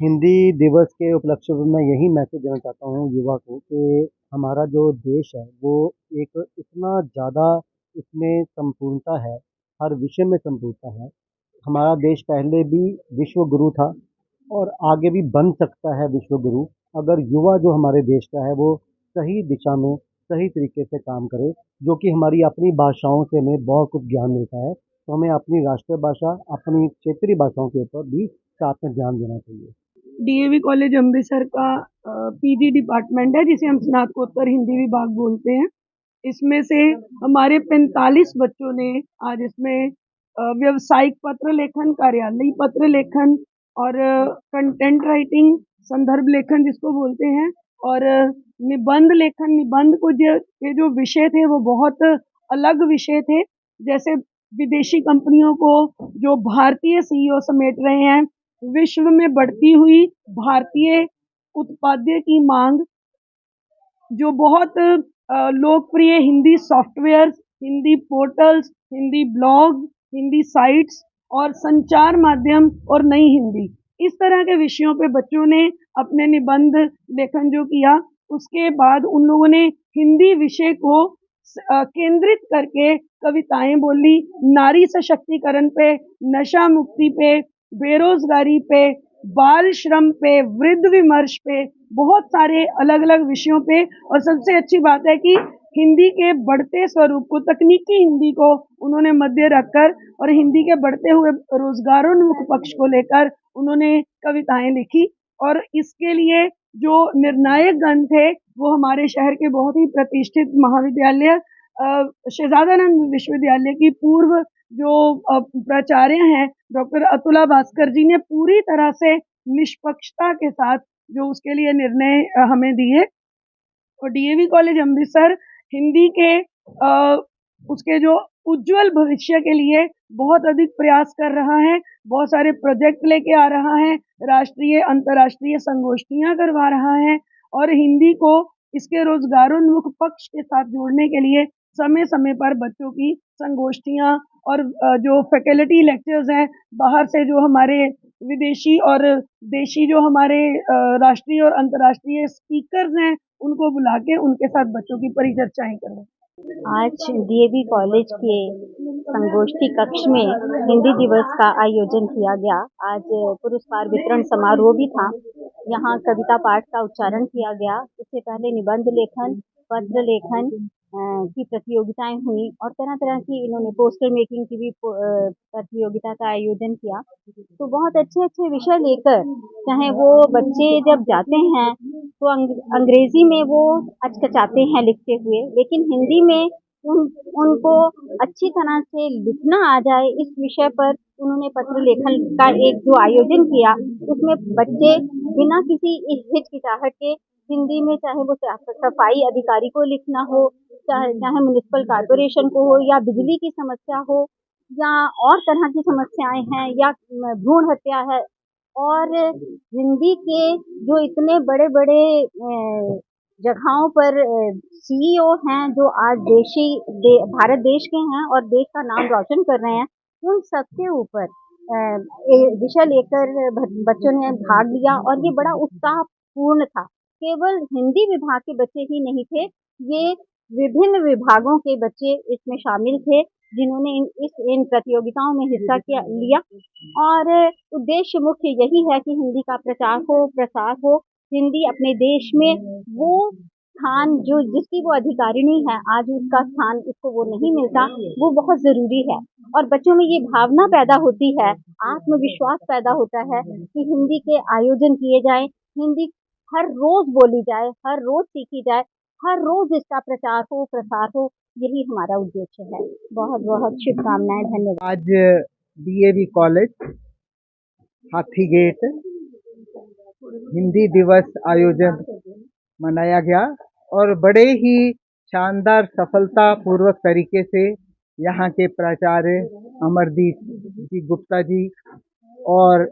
हिंदी दिवस के उपलक्ष्य में मैं यही मैसेज देना चाहता हूँ युवा को कि हमारा जो देश है वो एक इतना ज़्यादा इसमें संपूर्णता है, हर विषय में संपूर्णता है। हमारा देश पहले भी विश्व गुरु था और आगे भी बन सकता है विश्व गुरु, अगर युवा जो हमारे देश का है वो सही दिशा में, सही तरीके से काम करे, जो कि हमारी अपनी भाषाओं से हमें बहुत कुछ ज्ञान मिलता है। तो हमें अपनी राष्ट्रीय भाषा, अपनी क्षेत्रीय भाषाओं के ऊपर भी साथ में ध्यान देना चाहिए। डीएवी कॉलेज अमृतसर का पीजी डिपार्टमेंट है जिसे हम स्नातकोत्तर हिंदी विभाग बोलते हैं। इसमें से हमारे 45 बच्चों ने आज इसमें व्यावसायिक पत्र लेखन, कार्यालयी पत्र लेखन और कंटेंट राइटिंग, संदर्भ लेखन जिसको बोलते हैं, और निबंध लेखन। निबंध को ये जो विषय थे वो बहुत अलग विषय थे। जैसे विदेशी कंपनियों को जो भारतीय सीईओ समेट रहे हैं, विश्व में बढ़ती हुई भारतीय उत्पाद्य की मांग, जो बहुत लोकप्रिय Hindi softwares, Hindi portals, Hindi blog, Hindi sites और संचार माध्यम और नई हिंदी, इस तरह के विषयों पे बच्चों ने अपने निबंध लेखन जो किया। उसके बाद उन लोगों ने हिंदी विषय को केंद्रित करके कविताएं बोली, नारी सशक्तिकरण पे, नशा मुक्ति पे, बेरोजगारी पे, बाल श्रम पे, वृद्ध विमर्श पे, बहुत सारे अलग अलग विषयों पे। और सबसे अच्छी बात है कि हिंदी के बढ़ते स्वरूप को, तकनीकी हिंदी को उन्होंने मध्य रखकर और हिंदी के बढ़ते हुए रोजगारोन्मुख पक्ष को लेकर उन्होंने कविताएं लिखी। और इसके लिए जो निर्णायक गण थे वो हमारे शहर के बहुत ही प्रतिष्ठित महाविद्यालय शहजादानंद विश्वविद्यालय की पूर्व जो प्राचार्य हैं डॉक्टर अतुला भास्कर जी ने पूरी तरह से निष्पक्षता के साथ जो उसके लिए निर्णय हमें दिए। और डीएवी कॉलेज अमृतसर हिंदी के उसके जो उज्जवल भविष्य के लिए बहुत अधिक प्रयास कर रहा है, बहुत सारे प्रोजेक्ट लेके आ रहा है, राष्ट्रीय अंतर्राष्ट्रीय संगोष्ठियां करवा रहा है और हिंदी को इसके रोजगारोन्मुख पक्ष के साथ जोड़ने के लिए समय समय पर बच्चों की संगोष्ठियां और जो फैकल्टी लेक्चर्स हैं, बाहर से जो हमारे विदेशी और देशी जो हमारे राष्ट्रीय और अंतर्राष्ट्रीय स्पीकर्स हैं, उनको बुला के उनके साथ बच्चों की परिचर्चाएं करें। आज डीएवी कॉलेज के संगोष्ठी कक्ष में हिंदी दिवस का आयोजन किया गया। आज पुरस्कार वितरण समारोह भी था। यहाँ कविता पाठ का उच्चारण किया गया। इससे पहले निबंध लेखन, पत्र लेखन की प्रतियोगिताएं हुई और तरह तरह की इन्होंने पोस्टर मेकिंग की भी प्रतियोगिता का आयोजन किया। तो बहुत अच्छे अच्छे विषय लेकर, चाहे वो बच्चे जब जाते हैं तो अंग्रेजी में वो अचकचाते हैं लिखते हुए, लेकिन हिंदी में उनको अच्छी तरह से लिखना आ जाए, इस विषय पर उन्होंने पत्र लेखन का एक जो आयोजन किया, उसमें बच्चे बिना किसी हिचकिचाहट के हिंदी में, चाहे वो सफाई अधिकारी को लिखना हो, चाहे म्युनिसिपल कॉर्पोरेशन को हो, या बिजली की समस्या हो, या और तरह की समस्याएं हैं, या भ्रूण हत्या है, और हिंदी के जो इतने बड़े बड़े जगहों पर सीईओ हैं जो आज भारत देश के हैं और देश का नाम रोशन कर रहे हैं, उन सबके ऊपर विषय लेकर बच्चों ने भाग लिया और ये बड़ा उत्साहपूर्ण था। केवल हिंदी विभाग के बच्चे ही नहीं थे, ये विभिन्न विभागों के बच्चे इसमें शामिल थे जिन्होंने इन प्रतियोगिताओं में हिस्सा लिया। और उद्देश्य मुख्य यही है कि हिंदी का प्रचार हो, प्रसार हो, हिंदी अपने देश में वो स्थान जो जिसकी वो अधिकारिणी है, आज उसका स्थान उसको वो नहीं मिलता, वो बहुत जरूरी है। और बच्चों में ये भावना पैदा होती है, आत्मविश्वास पैदा होता है कि हिंदी के आयोजन किए जाए, हिंदी हर रोज बोली जाए, हर रोज सीखी जाए, हर रोज इसका प्रचार हो, प्रसार हो, यही हमारा उद्देश्य है। बहुत बहुत शुभकामनाएं, धन्यवाद। आज डीएवी कॉलेज हाथीगेट हिंदी दिवस आयोजन मनाया गया और बड़े ही शानदार सफलता पूर्वक तरीके से यहाँ के प्राचार्य अमरदीप जी गुप्ता जी और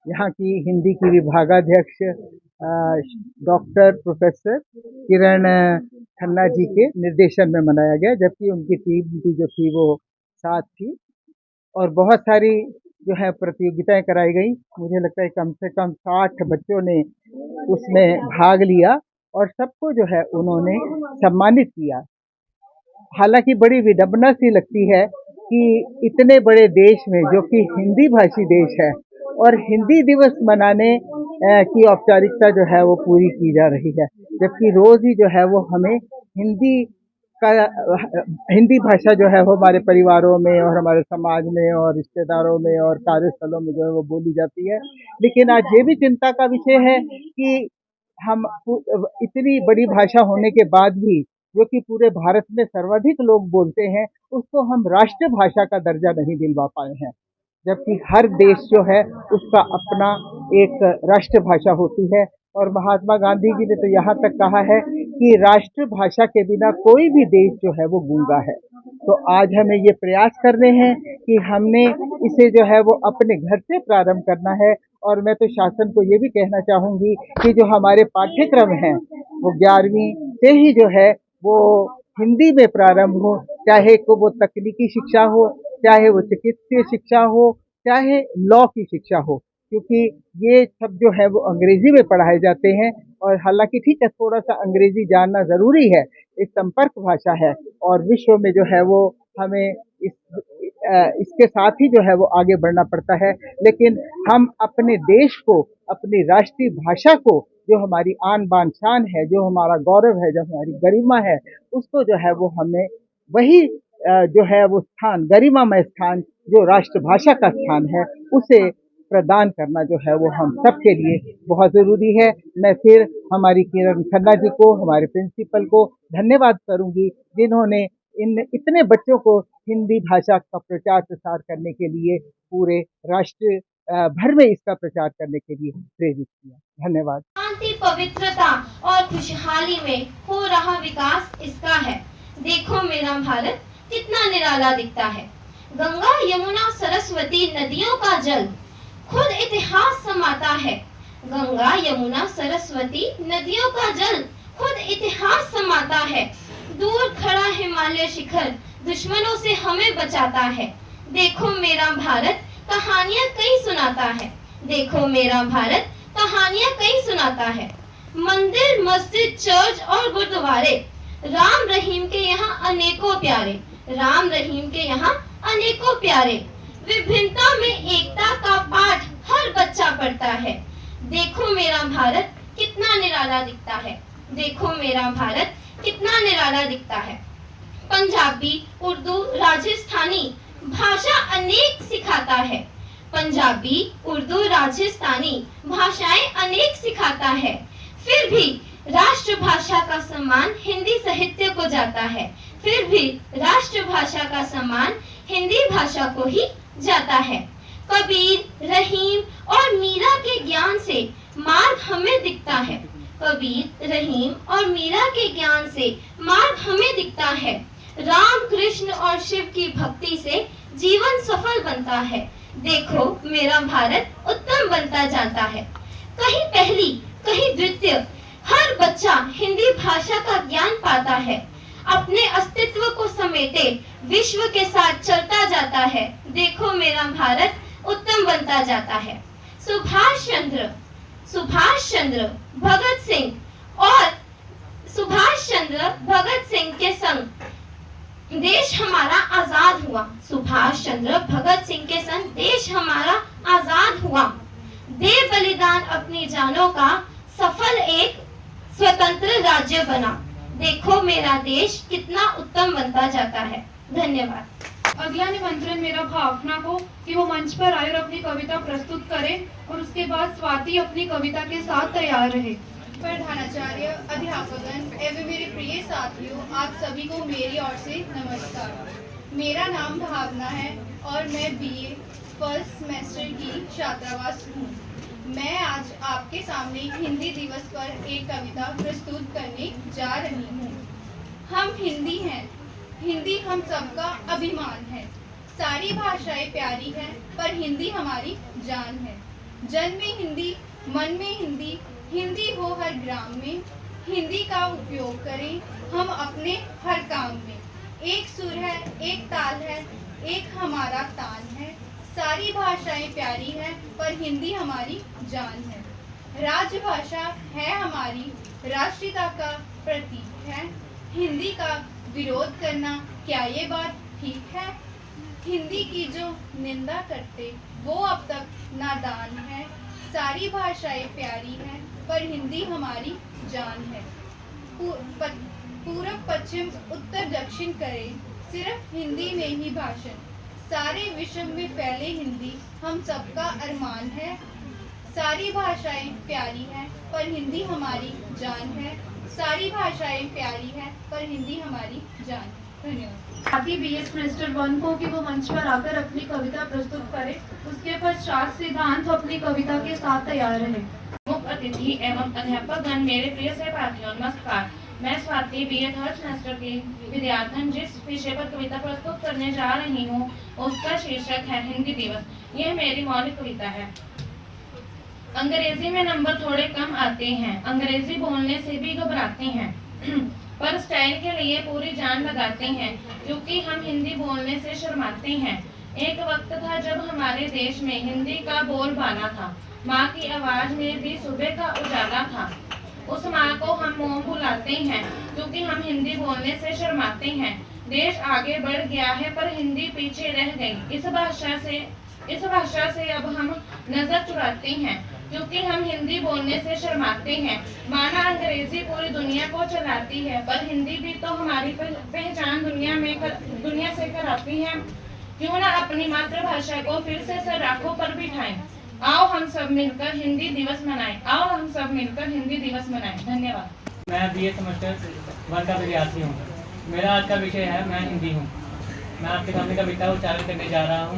यहाँ की हिंदी की विभागाध्यक्ष डॉक्टर प्रोफेसर किरण खन्ना जी के निर्देशन में मनाया गया, जबकि उनकी टीम की जो थी वो साथ थी और बहुत सारी जो है प्रतियोगिताएं कराई गई। मुझे लगता है कम से कम 60 बच्चों ने उसमें भाग लिया और सबको जो है उन्होंने सम्मानित किया। हालांकि बड़ी विडंबना सी लगती है कि इतने बड़े देश में, जो कि हिंदी भाषी देश है, और हिंदी दिवस मनाने की औपचारिकता जो है वो पूरी की जा रही है, जबकि रोज ही जो है वो हमें हिंदी का हिंदी भाषा जो है वो हमारे परिवारों में और हमारे समाज में और रिश्तेदारों में और कार्यस्थलों में जो है वो बोली जाती है। लेकिन आज ये भी चिंता का विषय है कि हम इतनी बड़ी भाषा होने के बाद भी, जो कि पूरे भारत में सर्वाधिक लोग बोलते हैं, उसको हम राष्ट्रभाषा का दर्जा नहीं दिलवा पाए हैं। जबकि हर देश जो है उसका अपना एक राष्ट्रभाषा होती है, और महात्मा गांधी जी ने तो यहाँ तक कहा है कि राष्ट्रभाषा के बिना कोई भी देश जो है वो गूंगा है। तो आज हमें ये प्रयास करने हैं कि हमने इसे जो है वो अपने घर से प्रारंभ करना है। और मैं तो शासन को ये भी कहना चाहूंगी कि जो हमारे पाठ्यक्रम हैं वो 11वीं से ही जो है वो हिंदी में प्रारंभ हो, चाहे को वो तकनीकी शिक्षा हो, चाहे वो चिकित्सीय शिक्षा हो, चाहे लॉ की शिक्षा हो, क्योंकि ये सब जो है वो अंग्रेजी में पढ़ाए जाते हैं। और हालांकि ठीक है, थोड़ा सा अंग्रेजी जानना जरूरी है, एक संपर्क भाषा है और विश्व में जो है वो हमें इसके साथ ही जो है वो आगे बढ़ना पड़ता है। लेकिन हम अपने देश को, अपनी राष्ट्रीय भाषा को, जो हमारी आन बान शान है, जो हमारा गौरव है, जो हमारी गरिमा है, उसको जो है वो हमें वही जो है वो स्थान, गरिमामय स्थान जो राष्ट्रभाषा का स्थान है, उसे प्रदान करना जो है वो हम सबके लिए बहुत जरूरी है। मैं फिर हमारी किरण खन्ना जी को, हमारे प्रिंसिपल को धन्यवाद करूंगी, जिन्होंने इन इतने बच्चों को हिंदी भाषा का प्रचार प्रसार करने के लिए, पूरे राष्ट्र भर में इसका प्रचार करने के लिए प्रेरित किया। धन्यवाद। शांति, पवित्रता और खुशहाली में हो रहा विकास इसका है। देखो मेरा भारत कितना निराला दिखता है। गंगा, यमुना, सरस्वती नदियों का जल खुद इतिहास समाता है। गंगा, यमुना, सरस्वती नदियों का जल खुद इतिहास समाता है। दूर खड़ा हिमालय शिखर दुश्मनों से हमें बचाता है। देखो मेरा भारत कहानियां कई सुनाता है। देखो मेरा भारत कहानियां कई सुनाता है। मंदिर, मस्जिद, चर्च और गुरुद्वारे, राम रहीम के यहाँ अनेकों प्यारे। राम रहीम के यहाँ अनेकों प्यारे। विभिन्नता में एकता का पाठ हर बच्चा पढ़ता है। देखो मेरा भारत कितना निराला दिखता है। देखो मेरा भारत कितना निराला दिखता है। पंजाबी, उर्दू, राजस्थानी भाषा अनेक सिखाता है। पंजाबी, उर्दू, राजस्थानी भाषाएं अनेक सिखाता है। फिर भी राष्ट्रभाषा का सम्मान हिंदी साहित्य को जाता है। फिर भी राष्ट्रभाषा का सम्मान हिंदी भाषा को ही जाता है। कबीर, रहीम और मीरा के ज्ञान से मार्ग हमें दिखता है। कबीर, रहीम और मीरा के ज्ञान से मार्ग हमें दिखता है। राम, कृष्ण और शिव की भक्ति से जीवन सफल बनता है। देखो मेरा भारत उत्तम बनता जाता है। कहीं पहली, कहीं द्वितीय, हर बच्चा हिंदी भाषा का ज्ञान पाता है। अपने अस्तित्व को समेटे विश्व के साथ चलता जाता है। देखो मेरा भारत उत्तम बनता जाता है। सुभाष चंद्र भगत सिंह के संग देश हमारा आजाद हुआ। सुभाष चंद्र भगत सिंह के संग देश हमारा आजाद हुआ। दे बलिदान अपनी जानों का, सफल एक स्वतंत्र राज्य बना। देखो मेरा देश कितना उत्तम बनता जाता है। धन्यवाद। अगला निमंत्रण मेरा भावना को कि वो मंच पर आए और अपनी कविता प्रस्तुत करें, और उसके बाद स्वाति अपनी कविता के साथ तैयार रहे। प्रधानाचार्य, अध्यापकगण एवं मेरे प्रिय साथियों, आप सभी को मेरी ओर से नमस्कार। मेरा नाम भावना है और मैं BA फर्स्ट सेमेस्टर की छात्रावास हूँ। मैं आज आपके सामने हिंदी दिवस पर एक कविता प्रस्तुत करने जा रही हूँ। हम हिंदी हैं, हिंदी हम सबका अभिमान है। सारी भाषाएं प्यारी हैं, पर हिंदी हमारी जान है। जन में हिंदी, मन में हिंदी, हिंदी हो हर ग्राम में। हिंदी का उपयोग करें हम अपने हर काम में। एक सुर है, एक ताल है, एक हमारा तान है। सारी भाषाएं प्यारी हैं पर हिंदी हमारी जान है। राजभाषा है हमारी, राष्ट्रीयता का प्रतीक है। हिंदी का विरोध करना क्या ये बात ठीक है? हिंदी की जो निंदा करते वो अब तक नादान है। सारी भाषाएं प्यारी हैं पर हिंदी हमारी जान है। पूरब पश्चिम उत्तर दक्षिण करें सिर्फ हिंदी में ही भाषण। सारे विश्व में फैले हिंदी हम सबका अरमान है। सारी भाषाएं प्यारी हैं पर हिंदी हमारी जान है। सारी भाषाएं प्यारी हैं पर हिंदी हमारी जान है। धन्यवाद। साथी BA सेमेस्टर 1 को कि वो मंच पर आकर अपनी कविता प्रस्तुत करे। उसके पश्चात सिद्धांत अपनी कविता के साथ तैयार रहे। मुख्य अतिथि एवं अध्यापकगण, मेरे प्रिय सहपाठियों, नमस्कार। मैं स्वाति BA थर्ड सेमेस्टर की विद्यार्थी जिस विषय पर कविता प्रस्तुत करने जा रही हूँ उसका शीर्षक है हिंदी दिवस। यह मेरी मौलिक कविता है। अंग्रेजी में नंबर थोड़े कम आते हैं, अंग्रेजी बोलने से भी घबराते हैं पर स्टाइल के लिए पूरी जान लगाते हैं क्योंकि हम हिंदी बोलने से शर्माते हैं। एक वक्त था जब हमारे देश में हिंदी का बोलबाला था। माँ की आवाज में भी सुबह का उजाला था। उस माँ को हम मोम बुलाते हैं क्योंकि हम हिंदी बोलने से शर्माते हैं। देश आगे बढ़ गया है पर हिंदी पीछे रह गई। इस भाषा से अब हम नजर चुराते हैं क्योंकि हम हिंदी बोलने से शर्माते हैं। माना अंग्रेजी पूरी दुनिया को चलाती है पर हिंदी भी तो हमारी पहचान दुनिया से कराती है। क्यों ना अपनी मातृभाषा को फिर से सराखों पर बिठाएं। आओ हम सब मिलकर हिंदी दिवस मनाएं। आओ हम सब मिलकर हिंदी दिवस मनाएं। धन्यवाद। मैं BA सेमेस्टर 1 का विद्यार्थी हूँ। मेरा आज का विषय है मैं हिंदी हूँ। मैं आपके सामने कविता उच्चारण करने जा रहा हूँ।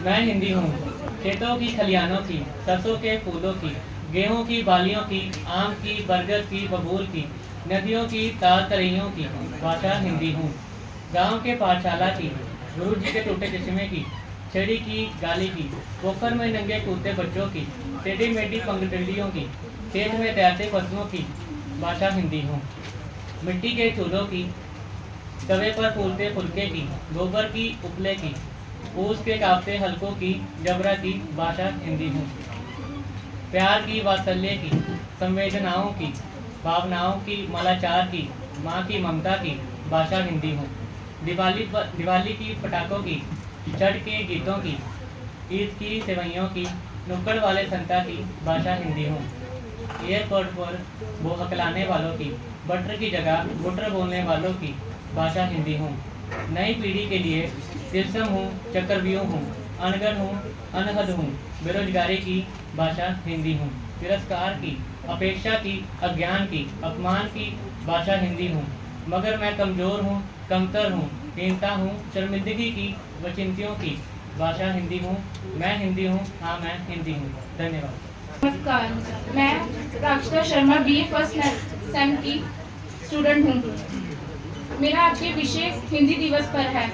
मैं हिंदी हूँ, खेतों की खलियानों की, सरसों के फूलों की, गेहूं की बालियों की, आम की, बरगद की, बबूल की, नदियों की, तार तराइयों की भाषा हिंदी हूँ। गांव के पाठशाला की, गुरु जी के टूटे चश्मे की, छड़ी की, गाली की, पोखर में नंगे कूदते बच्चों की, टेढ़ी मेढ़ी पंगडंडियों की, खेत में तैरते पशुओं की भाषा हिंदी हूँ। मिट्टी के चूल्हों की, तवे पर फूलते फुलके की, गोबर की उपले की, ऊस के कांपते हलकों की, जबरा की भाषा हिंदी हूँ। प्यार की, वात्सल्य की, संवेदनाओं की, भावनाओं की, मलाचार की, माँ की ममता की भाषा हिंदी हूँ। दिवाली की पटाखों की, छठ के गीतों की, ईद की सेवइयों की, नुक्कड़ वाले संता की भाषा हिंदी हूँ। एयरपोर्ट पर वो हकलाने वालों की, बटर की जगह बुटर बोलने वालों की भाषा हिंदी हूँ। नई पीढ़ी के लिए तिरसम हूँ, चक्रव्यूह हूँ, अनगढ़ हूँ, अनहद हूँ, बेरोजगारी की भाषा हिंदी हूँ। तिरस्कार की, अपेक्षा की, अज्ञान की, अपमान की भाषा हिंदी हूँ। मगर मैं कमजोर हूँ, कमतर हूँ, हीनता हूँ, शर्मिंदगी की, वचिंतियों की भाषा हिंदी हूँ। मैं हिंदी हूँ, हाँ मैं हिंदी हूँ। धन्यवाद। नमस्कार, मैं राक्षता शर्मा BA फर्स्ट सेम की स्टूडेंट हूँ। मेरा आज के विषय हिंदी दिवस पर है।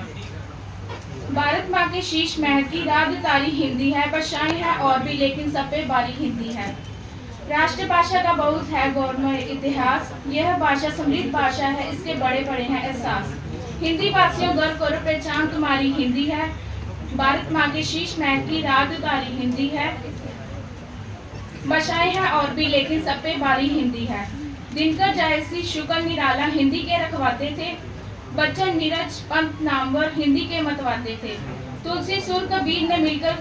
भारत माँ के शीश महकी, राज तारी हिंदी है, भाषाएं हैं और भी लेकिन सब पे बारी हिंदी है। राष्ट्रभाषा का बहुत है गौरवमय इतिहास, यह भाषा समृद्ध भाषा है, इसके बड़े बड़े हैं एहसास। हिंदी वासियों गर्व करो, पहचान तुम्हारी हिंदी है। भारत माँ के शीश महकी, राज तारी हिंदी है, भाषाएं हैं और भी लेकिन सब पे बारी हिंदी है। दिनकर जायसी शुक्ल निराला हिंदी के रखवाते थे, बच्चन नीरज पंत नामवर हिंदी के मतवाते थे। तुलसी सुर कबीर ने मिलकर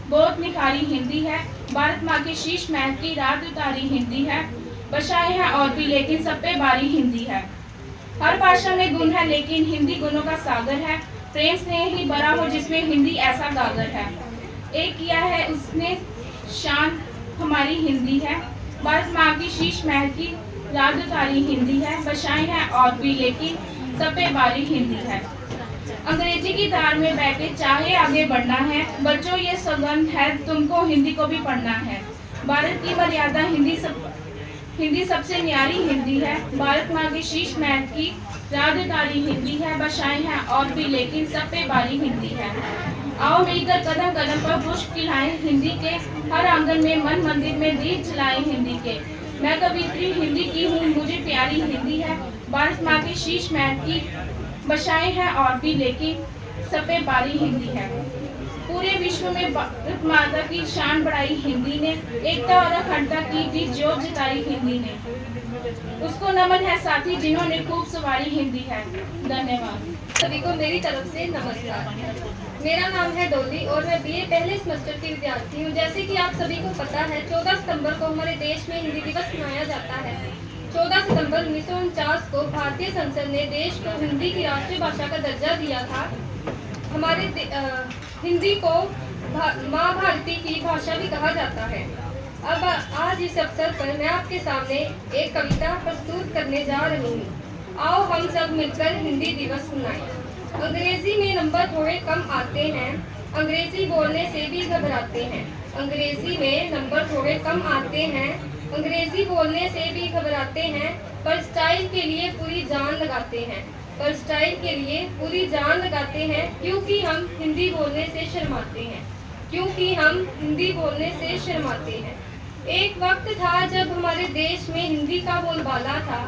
बहुत निखारी हिंदी है। भारत माँ के शीश महकी, रात उतारी हिंदी है, भाषाएं हैं और भी लेकिन सब पे बारी हिंदी है। हर भाषा में गुण है लेकिन हिंदी गुणों का सागर है, प्रेम स्नेह ही भरा हो जिसमें हिंदी ऐसा गागर है। एक किया है उसने शान हमारी हिंदी है। भारत माँ की शीश महकी, रात उतारी हिंदी है, भाषाएं हैं और भी लेकिन सब पे बारी हिंदी है। अंग्रेजी की धार में बैठे चाहे आगे बढ़ना है, बच्चों ये सौगंध है तुमको हिंदी को भी पढ़ना है। भारत की मर्यादा हिंदी सबसे न्यारी हिंदी है। भारत माँ की शीश महकी, रात उतारी हिंदी है, भाषाएं हैं और भी लेकिन सब पे बारी हिंदी है। आओ मिलकर कदम कदम पर पुष्प खिलाएं हिंदी के, हर आंगन में मन मंदिर में दीप जलाएं हिंदी के। मैं कवित्री हिंदी की हूँ, मुझे प्यारी हिंदी है। भारत माँ की शीश महकी, भाषाएं हैं और भी लेकिन सब पे बारी हिंदी है। पूरे विश्व में भारत माता की शान बढ़ाई हिंदी ने, एकता और अखंडता की भी जोत जताई हिंदी ने। उसको नमन है साथी जिन्होंने खूब सवारी हिंदी है। धन्यवाद। सभी को मेरी तरफ से नमस्कार। मेरा नाम है डोली और मैं बीए पहले सेमेस्टर की विद्यार्थी हूँ। जैसे कि आप सभी को पता है, 14 सितंबर को हमारे देश में हिंदी दिवस मनाया जाता है। 14 सितंबर 1949 को भारतीय संसद ने देश को हिंदी की राष्ट्रीय भाषा का दर्जा दिया था। हमारे हिंदी को माँ भारती की भाषा भी कहा जाता है। अब आज इस अवसर पर मैं आपके सामने एक कविता प्रस्तुत करने जा रही हूँ। आओ हम सब मिलकर हिंदी दिवस मनाएं। अंग्रेजी में नंबर थोड़े कम आते हैं, अंग्रेजी बोलने से भी घबराते हैं। अंग्रेजी में नंबर थोड़े कम आते हैं, अंग्रेजी बोलने से भी घबराते हैं, पर स्टाइल के लिए पूरी जान लगाते हैं। पर स्टाइल के लिए पूरी जान लगाते हैं, क्योंकि हम हिंदी बोलने से शर्माते हैं। क्योंकि हम हिंदी बोलने से शर्माते हैं। एक वक्त था जब हमारे देश में हिंदी का बोलबाला था।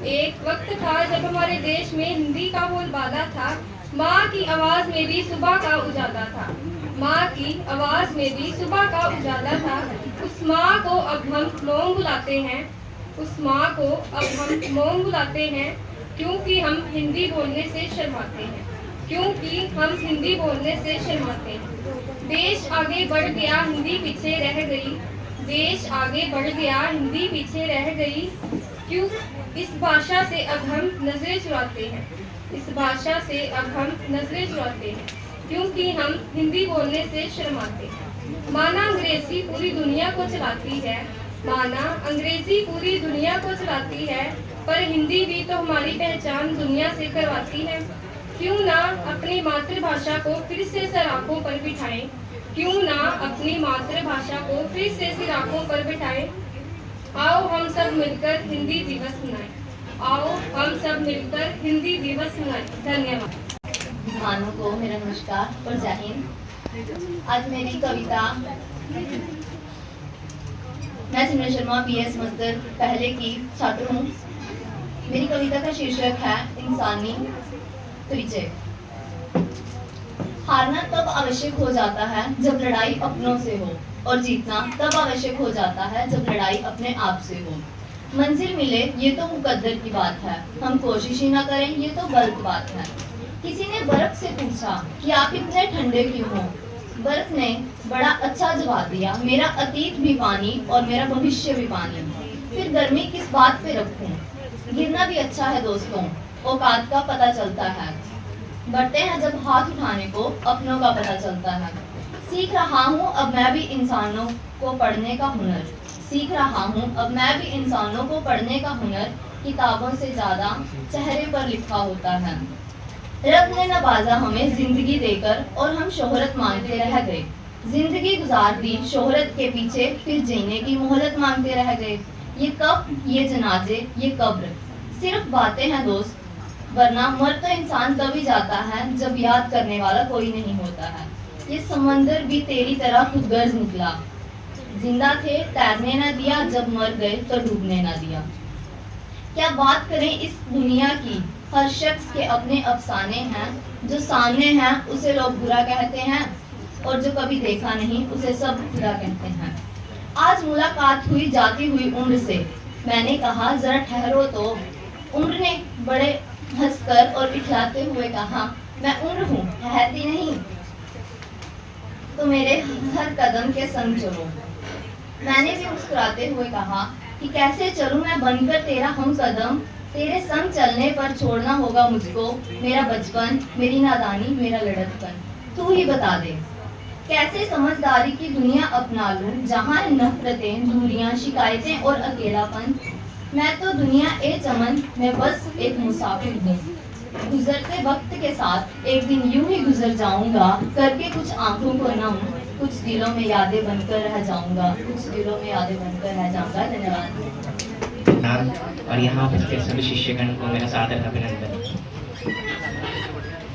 एक वक्त था जब हमारे देश में हिंदी का बोलबाला था। माँ की आवाज़ में भी सुबह का उजाला था। माँ की आवाज़ में भी सुबह का उजाला था। उस माँ को अब हम मोम बुलाते हैं। उस माँ को अब हम मोम बुलाते हैं, क्योंकि हम हिंदी बोलने से शर्माते हैं। क्योंकि हम हिंदी बोलने से शर्माते हैं। देश आगे बढ़ गया, हिंदी पीछे रह गई। देश आगे बढ़ गया, हिंदी पीछे रह गई। क्यों इस भाषा से अब हम नजरें चुराते हैं। इस भाषा से अब हम नजरें चुराते हैं, क्योंकि हम हिंदी बोलने से शर्माते हैं। माना अंग्रेजी पूरी दुनिया को चलाती है। माना अंग्रेजी पूरी दुनिया को चलाती है, पर हिंदी भी तो हमारी पहचान दुनिया से करवाती है। क्यों ना अपनी मातृभाषा को फिर से सराखों पर बिठाएं। क्यों ना अपनी मातृभाषा को फिर से सराखों पर बिठाएं। आओ हम सब मिलकर हिंदी दिवस मनाएं। आओ हम सब मिलकर हिंदी दिवस मनाएं। धन्यवाद। मेहमानों को मेरा नमस्कार और जय हिंद। आज मेरी कविता, मैं सिमरन शर्मा BA सेमेस्टर पहले की छात्र हूँ। मेरी कविता का शीर्षक है इंसानी परिचय। हारना तब आवश्यक हो जाता है जब लड़ाई अपनों से हो, और जीतना तब आवश्यक हो जाता है जब लड़ाई अपने आप से हो। मंजिल मिले ये तो मुकद्दर की बात है, हम कोशिश ही ना करें ये तो गलत बात है। किसी ने बर्फ से पूछा कि आप इतने ठंडे क्यों हो। बर्फ ने बड़ा अच्छा जवाब दिया, मेरा अतीत भी पानी और मेरा भविष्य भी पानी। फिर गर्मी किस बात पे रखूं। गिरना भी अच्छा है दोस्तों, औकात का पता चलता है। बढ़ते हैं जब हाथ उठाने को, अपनों का पता चलता है। सीख रहा हूँ अब मैं भी इंसानों को पढ़ने का हुनर। सीख रहा हूँ अब मैं भी इंसानों को पढ़ने का हुनर। किताबों से ज्यादा चेहरे पर लिखा होता है। रब ने नवाजा हमें जिंदगी देकर और हम शोहरत मांगते रह गए। जिंदगी गुजार दी शोहरत के पीछे, फिर जीने की मोहलत मांगते रह गए। ये कब, ये जनाजे, ये कब्र, सिर्फ बातें हैं दोस्त, वरना मर तो इंसान तभी जाता है जब याद करने वाला कोई नहीं होता है। ये समंदर भी तेरी तरह खुदगर्ज निकला। जिंदा थे तैरने न दिया, जब मर गए तो डूबने न दिया। क्या बात करें इस दुनिया की, हर शख्स के अपने अफसाने हैं। जो सामने हैं उसे लोग बुरा कहते हैं, और जो कभी देखा नहीं उसे सब बुरा कहते हैं। आज मुलाकात हुई जाती हुई उम्र से, मैंने कहा जरा ठहरो तो। उम्र ने बड़े हंसकर और इठलाते हुए कहा, मैं उम्र हूँ, ठहरती नहीं, तो मेरे हर कदम के संग चलो। मैंने भी मुस्कुराते हुए कहा कि कैसे चलूं मैं बनकर तेरा हम कदम। तेरे संग चलने पर छोड़ना होगा मुझको मेरा बचपन, मेरी नादानी, मेरा लड़कपन। तू ही बता दे कैसे समझदारी की दुनिया अपना लूं, जहाँ नफरतें, दूरियां, शिकायतें और अकेलापन। मैं तो दुनिया ए चमन में बस एक मुसाफिर हूँ। गुजरते वक्त के साथ एक दिन यूं ही गुजर जाऊंगा, करके कुछ आंखों को नम, कुछ दिलों में यादें बनकर रह जाऊंगा, कुछ दिलों में यादें बनकर रह जाऊंगा। धन्यवाद। और यहाँ उपस्थित सभी शिष्यगण को मेरा सादर अभिनंदन।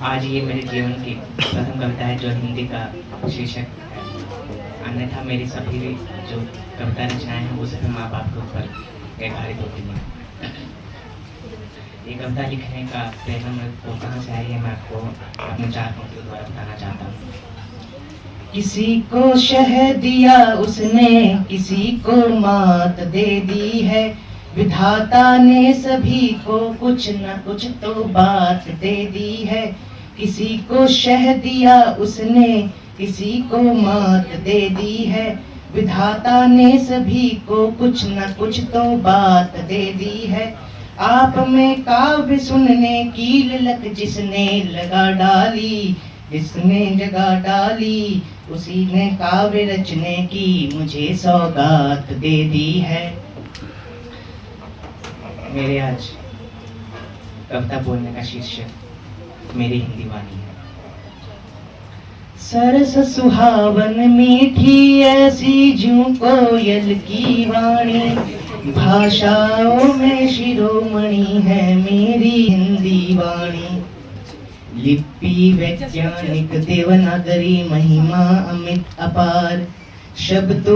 आज ये मेरे जीवन की प्रथम कविता है जो हिंदी का शीर्षक है। अन्यथा मेरी सभी जो कविता रचनाएं हैं वो सभी माँ बाप के ऊपर आधारित होती हैं। ये कविता लिखने का प्रेरणा मेरे को कहाँ से आई है, मैं आपको अपने 4 पंक्तियों द्वारा बताना चाहता हूँ। किसी को शह दिया उसने, किसी को मात दे दी है। विधाता ने सभी को कुछ न कुछ तो बात दे दी है। किसी को शह दिया उसने, किसी को मात दे दी है। विधाता ने सभी को कुछ न कुछ तो बात दे दी है। आप में काव्य सुनने की ललक जिसने लगा डाली, जिसने जगा डाली, उसी ने काव्य रचने की मुझे सौगात दे दी है। मेरे आज कविता बोलने का शीर्षक मेरी हिंदी वाणी है। सरस सुहावन मीठी ऐसी जूं कोयल की वाणी, भाषाओं में शिरोमणि है मेरी हिंदी वाणी। लिपि वैज्ञानिक देवनागरी महिमा अमित अपार, शब्दों